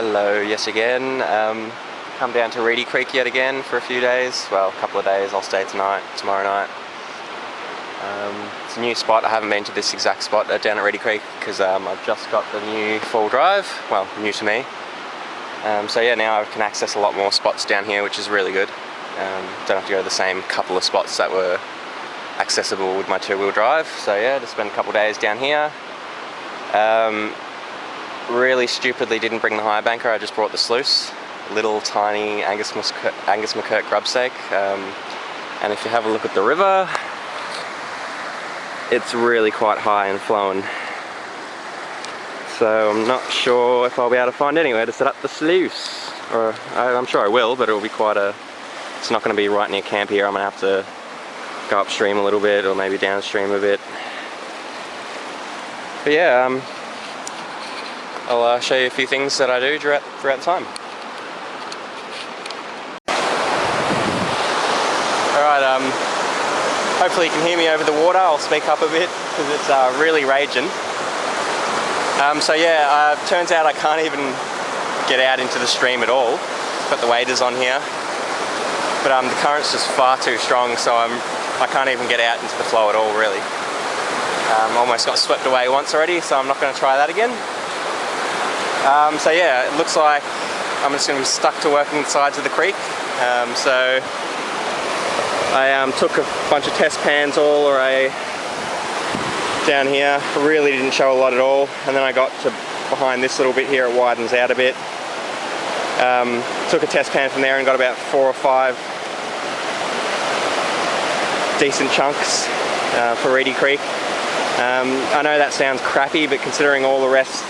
Hello, yes again. Come down to Reedy Creek yet again for a few days. Well, a couple of days. I'll stay tomorrow night. It's a new spot. I haven't been to this exact spot down at Reedy Creek because I've just got the new full drive. Well, new to me. So yeah, now I can access a lot more spots down here, which is really good. Don't have to go to the same couple of spots that were accessible with my two-wheel drive. So yeah, just spend a couple of days down here. Really stupidly didn't bring the high banker. I just brought the Sluice, little tiny Angus MacKirk Grubbstake. And if you have a look at the river, it's really quite high and flowing. So I'm not sure if I'll be able to find anywhere to set up the Sluice. Or I'm sure I will, but it'll be quite a... It's not going to be right near camp here. I'm going to have to go upstream a little bit, or maybe downstream a bit. But yeah, I'll show you a few things that I do throughout the time. Alright, hopefully you can hear me over the water. I'll speak up a bit because it's really raging. So yeah, turns out I can't even get out into the stream at all. Got the waders on here, but the current's just far too strong, so I can't even get out into the flow at all, really. Almost got swept away once already, so I'm not going to try that again. So yeah, it looks like I'm just going to be stuck to working the sides of the creek. So I took a bunch of test pans all the way down here. Really didn't show a lot at all, and then I got to behind this little bit here. It widens out a bit. Took a test pan from there and got about 4 or 5 decent chunks for Reedy Creek. I know that sounds crappy, but considering all the rest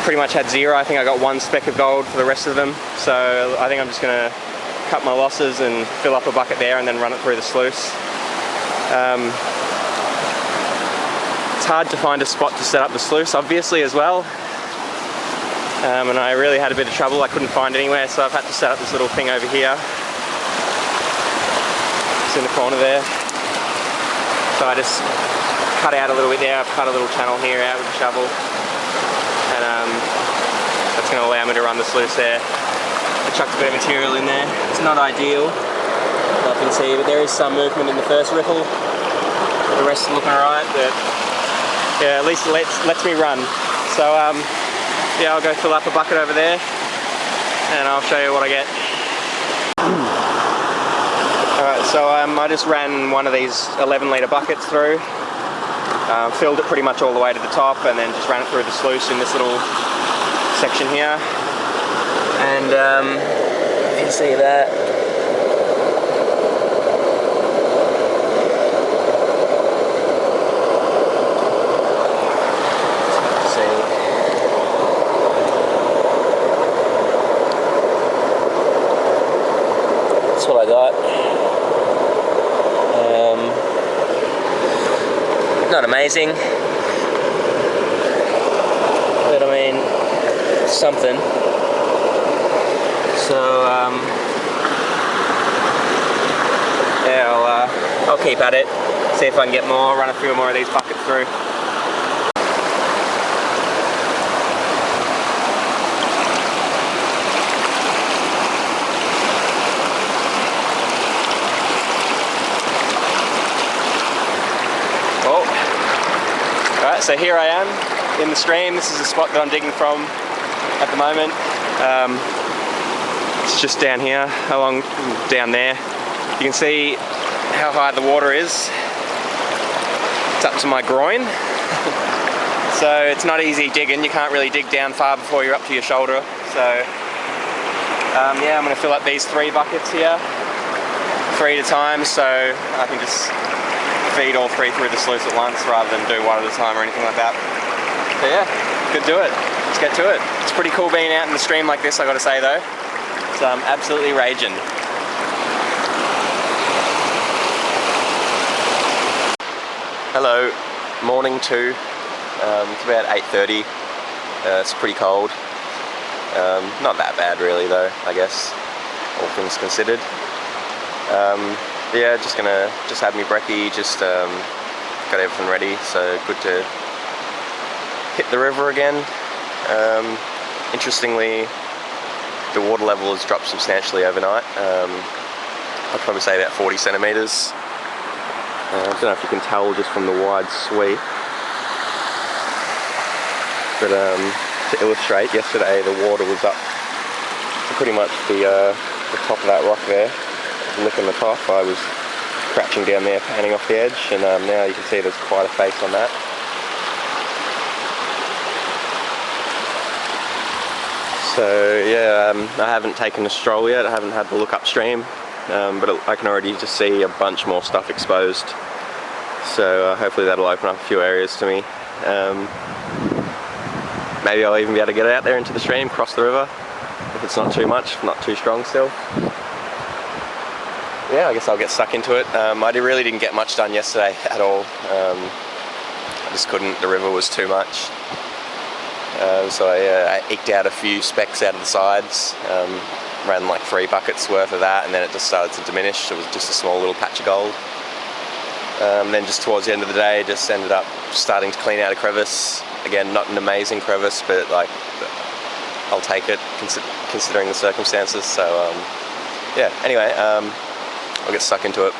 pretty much had zero, I think I got 1 speck of gold for the rest of them. So I think I'm just going to cut my losses and fill up a bucket there and then run it through the sluice. It's hard to find a spot to set up the sluice, obviously, as well. And I really had a bit of trouble. I couldn't find anywhere, so I've had to set up this little thing over here. It's in the corner there. So I just cut out a little bit there. I've cut a little channel here out with a shovel. And that's going to allow me to run the sluice there. I chucked a bit of material in there. It's not ideal, I can see, but there is some movement in the first ripple. The rest is looking alright, but yeah, at least it lets me run. So yeah, I'll go fill up a bucket over there and I'll show you what I get. Alright, so I just ran one of these 11-litre buckets through. Filled it pretty much all the way to the top and then just ran it through the sluice in this little section here. And you can see that. That's what I got. Not amazing, but I mean, something. So yeah, I'll keep at it, see if I can get more, run a few more of these buckets through. Alright, so here I am in the stream. This is the spot that I'm digging from at the moment. It's just down here, down there. You can see how high the water is. It's up to my groin. So it's not easy digging. You can't really dig down far before you're up to your shoulder. So yeah, I'm going to fill up these 3 buckets here, 3 at a time, so I can just feed all 3 through the sluice at once rather than do 1 at a time or anything like that. So yeah, could do it. Let's get to it. It's pretty cool being out in the stream like this, I gotta say though. It's absolutely raging. Hello, morning 2. It's about 8:30. It's pretty cold. Not that bad really though, I guess, all things considered. Yeah, just had me brekkie, just got everything ready, so good to hit the river again. Interestingly, the water level has dropped substantially overnight. I'd probably say about 40 centimetres. I don't know if you can tell just from the wide sweep. But to illustrate, yesterday the water was up to pretty much the top of that rock there, licking the top. I was crouching down there, panning off the edge, and now you can see there's quite a face on that. So yeah, I haven't taken a stroll yet, I haven't had to look upstream, but I can already just see a bunch more stuff exposed. So hopefully that'll open up a few areas to me. Maybe I'll even be able to get out there into the stream, cross the river, if it's not too much, not too strong still. Yeah, I guess I'll get stuck into it. I really didn't get much done yesterday at all. I just couldn't, the river was too much. So I eked out a few specks out of the sides, ran like 3 buckets worth of that, and then it just started to diminish. It was just a small little patch of gold. Then just towards the end of the day, just ended up starting to clean out a crevice. Again, not an amazing crevice, but like, I'll take it considering the circumstances. So yeah, anyway, I'll get stuck into it.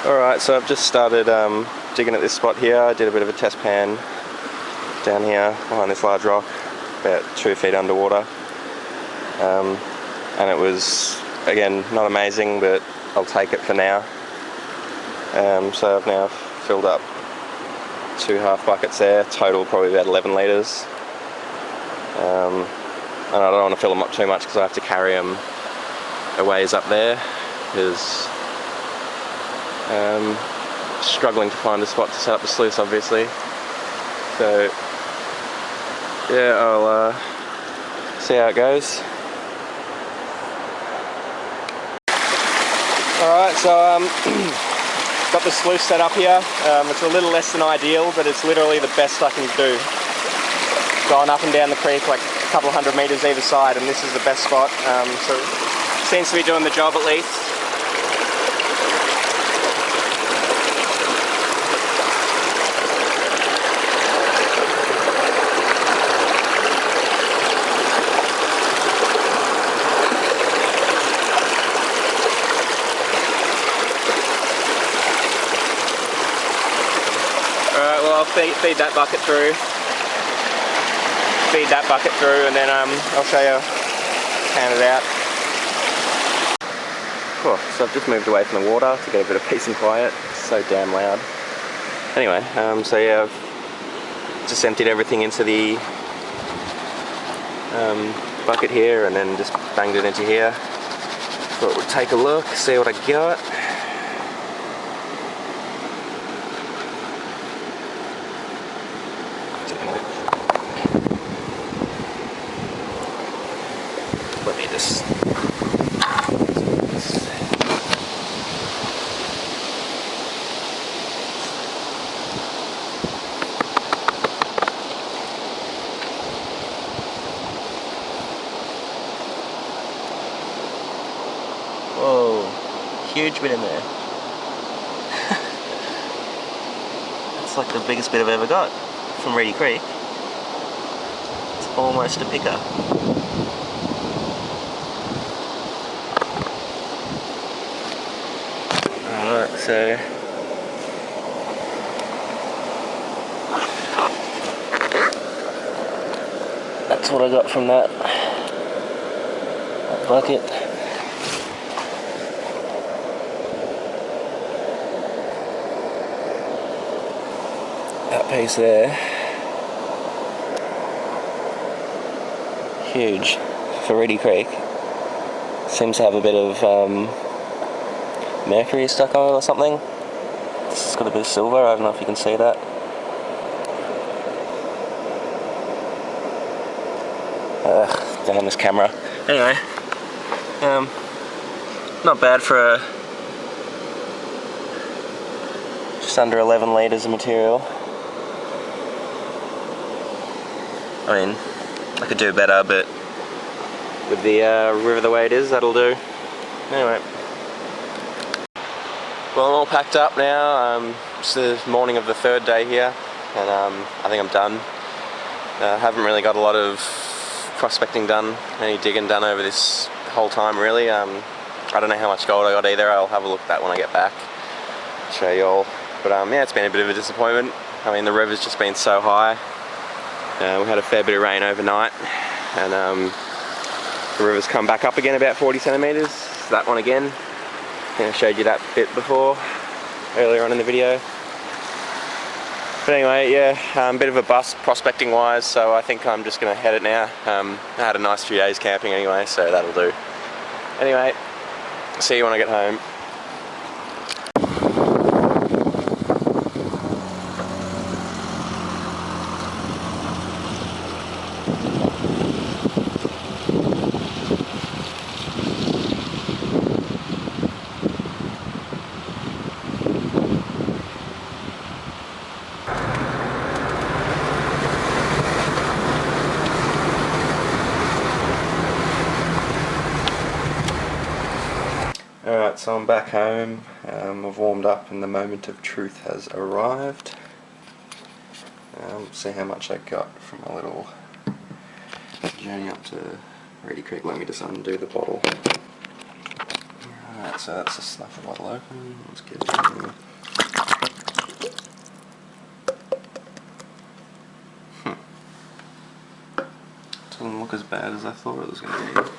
Alright, so I've just started digging at this spot here. I did a bit of a test pan down here behind this large rock, about 2 feet underwater. And it was, again, not amazing, but I'll take it for now. So I've now filled up 2 half buckets there, total probably about 11 litres. And I don't want to fill them up too much because I have to carry them a ways up there, because struggling to find a spot to set up the sluice, obviously. So yeah, I'll see how it goes. Alright, so got the sluice set up here. It's a little less than ideal, but it's literally the best I can do. Going up and down the creek like a couple of 100 metres either side, and this is the best spot. So it seems to be doing the job at least. Feed that bucket through. Feed that bucket through, and then I'll show you pan it out. Cool. So I've just moved away from the water to get a bit of peace and quiet. It's so damn loud. Anyway, so yeah, I've just emptied everything into the bucket here, and then just banged it into here. Thought we'd take a look, see what I got. Let me just... Whoa, huge bit in there. That's like the biggest bit I've ever got from Reedy Creek. It's almost a picker. Alright, so that's what I got from that bucket. That piece there, huge for Reedy Creek. Seems to have a bit of mercury stuck on it or something. This has got a bit of silver, I don't know if you can see that. Damn this camera. Anyway, not bad for just under 11 litres of material. I mean, I could do better, but with the river the way it is, that'll do. Anyway. Well, I'm all packed up now. It's the morning of the 3rd day here, and I think I'm done. Haven't really got a lot of prospecting done, any digging done over this whole time really. I don't know how much gold I got either. I'll have a look at that when I get back, show you all. But yeah, it's been a bit of a disappointment. I mean, the river's just been so high. We had a fair bit of rain overnight, and the river's come back up again about 40 centimetres. That one again. I think I showed you that bit before, earlier on in the video. But anyway, yeah, bit of a bust prospecting wise, so I think I'm just going to head it now. I had a nice few days camping anyway, so that'll do. Anyway, see you when I get home. Alright, so I'm back home. I've warmed up and the moment of truth has arrived. See how much I got from a little journey up to Reedy Creek. Let me just undo the bottle. Alright, so that's the snuffer bottle open. Let's get it in. Doesn't look as bad as I thought it was going to be.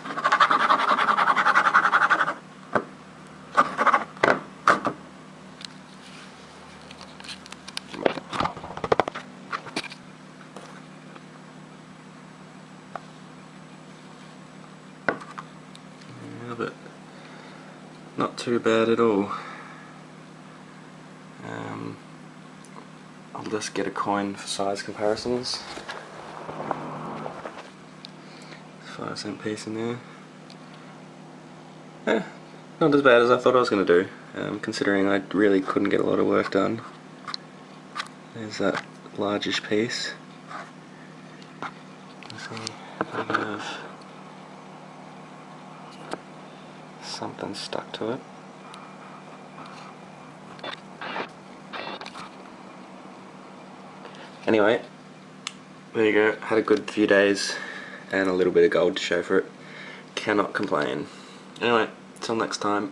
But not too bad at all. I'll just get a coin for size comparisons. 5-cent piece in there. Not as bad as I thought I was going to do, considering I really couldn't get a lot of work done. There's that largish piece. Let's see if I have something stuck to it. Anyway, there you go. Had a good few days and a little bit of gold to show for it. Cannot complain. Anyway, till next time.